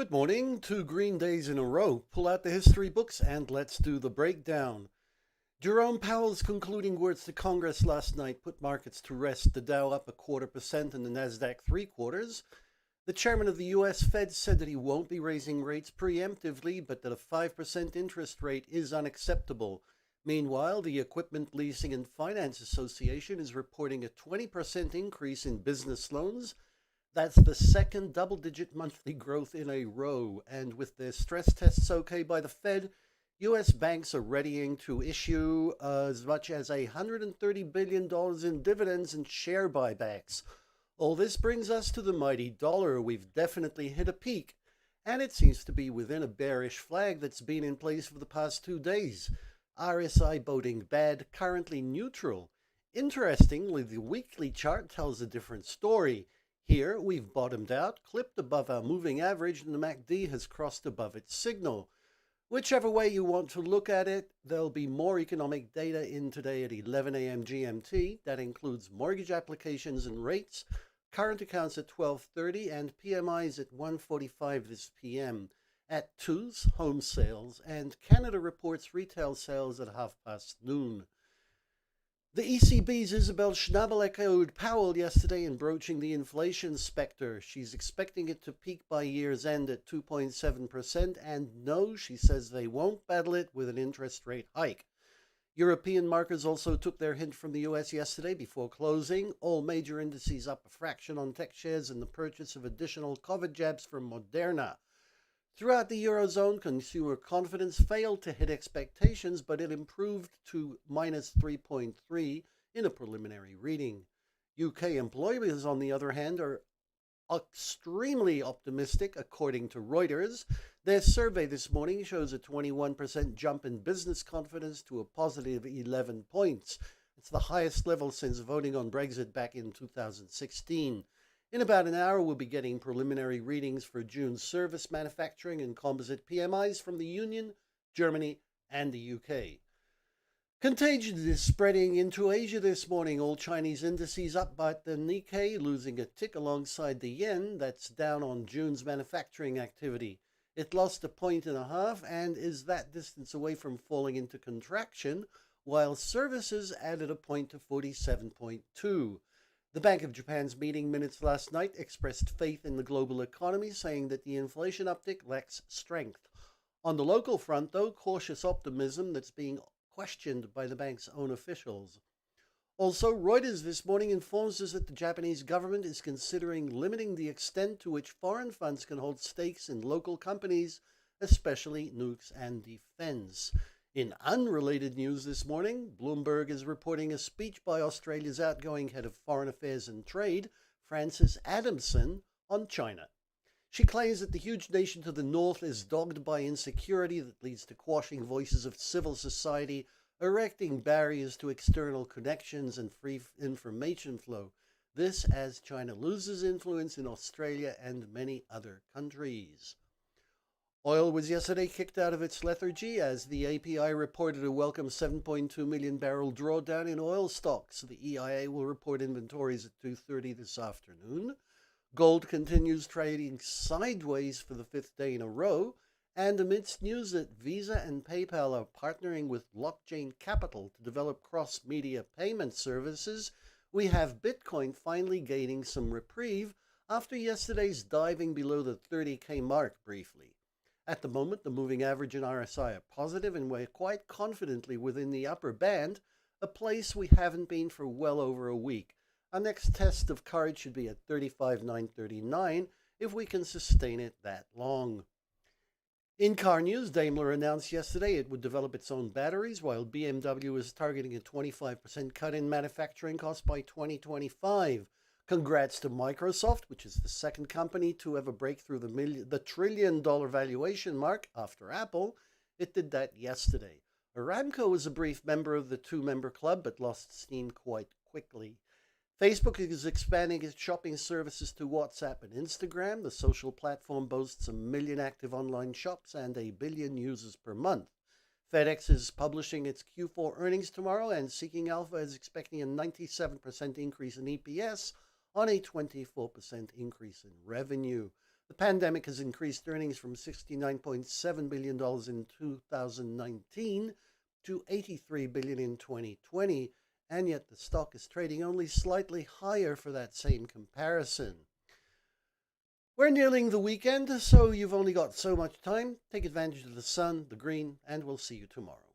Good morning. 2 green days in a row. Pull out the history books and let's do the breakdown. Jerome Powell's concluding words to Congress last night put markets to rest. The Dow up 0.25% and the Nasdaq 3/4. The chairman of the U.S. Fed said that he won't be raising rates preemptively, but that a 5% interest rate is unacceptable. Meanwhile, the Equipment Leasing and Finance Association is reporting a 20% increase in business loans. That's the second double-digit monthly growth in a row. And with the stress tests okay by the Fed, U.S. banks are readying to issue as much as $130 billion in dividends and share buybacks. All this brings us to the mighty dollar. We've definitely hit a peak, and it seems to be within a bearish flag that's been in place for the past 2 days. RSI boding bad, currently neutral. Interestingly, the weekly chart tells a different story. Here, we've bottomed out, clipped above our moving average, and the MACD has crossed above its signal. Whichever way you want to look at it, there'll be more economic data in today at 11 a.m. GMT. That includes mortgage applications and rates, current accounts at 12:30, and PMIs at 1:45 this p.m. At 2's, home sales, and Canada reports retail sales at noon. The ECB's Isabel Schnabel echoed Powell yesterday in broaching the inflation specter. She's expecting it to peak by year's end at 2.7%, and no, she says they won't battle it with an interest rate hike. European markets also took their hint from the US yesterday before closing. All major indices up a fraction on tech shares and the purchase of additional COVID jabs from Moderna. Throughout the Eurozone, consumer confidence failed to hit expectations, but it improved to minus 3.3 in a preliminary reading. UK employers, on the other hand, are extremely optimistic, according to Reuters. Their survey this morning shows a 21% jump in business confidence to a positive 11 points. It's the highest level since voting on Brexit back in 2016. In about an hour, we'll be getting preliminary readings for June's service manufacturing and composite PMIs from the Union, Germany, and the UK. Contagion is spreading into Asia this morning. All Chinese indices up, but the Nikkei losing a tick alongside the yen. That's down on June's manufacturing activity. It lost 1.5 points and is that distance away from falling into contraction, while services added 1 point to 47.2. The Bank of Japan's meeting minutes last night expressed faith in the global economy, saying that the inflation uptick lacks strength. On the local front, though, cautious optimism that's being questioned by the bank's own officials. Also, Reuters this morning informs us that the Japanese government is considering limiting the extent to which foreign funds can hold stakes in local companies, especially nukes and defense. In unrelated news this morning, Bloomberg is reporting a speech by Australia's outgoing head of Foreign Affairs and Trade, Frances Adamson, on China. She claims that the huge nation to the north is dogged by insecurity that leads to quashing voices of civil society, erecting barriers to external connections and free information flow. This as China loses influence in Australia and many other countries. Oil was yesterday kicked out of its lethargy as the API reported a welcome 7.2 million barrel drawdown in oil stocks. The EIA will report inventories at 2:30 this afternoon. Gold continues trading sideways for the fifth day in a row, and amidst news that Visa and PayPal are partnering with Blockchain Capital to develop cross-media payment services, we have Bitcoin finally gaining some reprieve after yesterday's diving below the 30K mark briefly. At the moment, the moving average and RSI are positive, and we're quite confidently within the upper band, a place we haven't been for well over a week. Our next test of courage should be at 35,939 if we can sustain it that long. In car news, Daimler announced yesterday it would develop its own batteries, while BMW is targeting a 25% cut in manufacturing costs by 2025. Congrats to Microsoft, which is the second company to ever break through the $1 trillion valuation mark after Apple. It did that yesterday. Aramco was a brief member of the two-member club, but lost steam quite quickly. Facebook is expanding its shopping services to WhatsApp and Instagram. The social platform boasts 1 million active online shops and 1 billion users per month. FedEx is publishing its Q4 earnings tomorrow, and Seeking Alpha is expecting a 97% increase in EPS on a 24% increase in revenue. The pandemic has increased earnings from $69.7 billion in 2019 to $83 billion in 2020, and yet the stock is trading only slightly higher for that same comparison. We're nearing the weekend, so you've only got so much time. Take advantage of the sun, the green, and we'll see you tomorrow.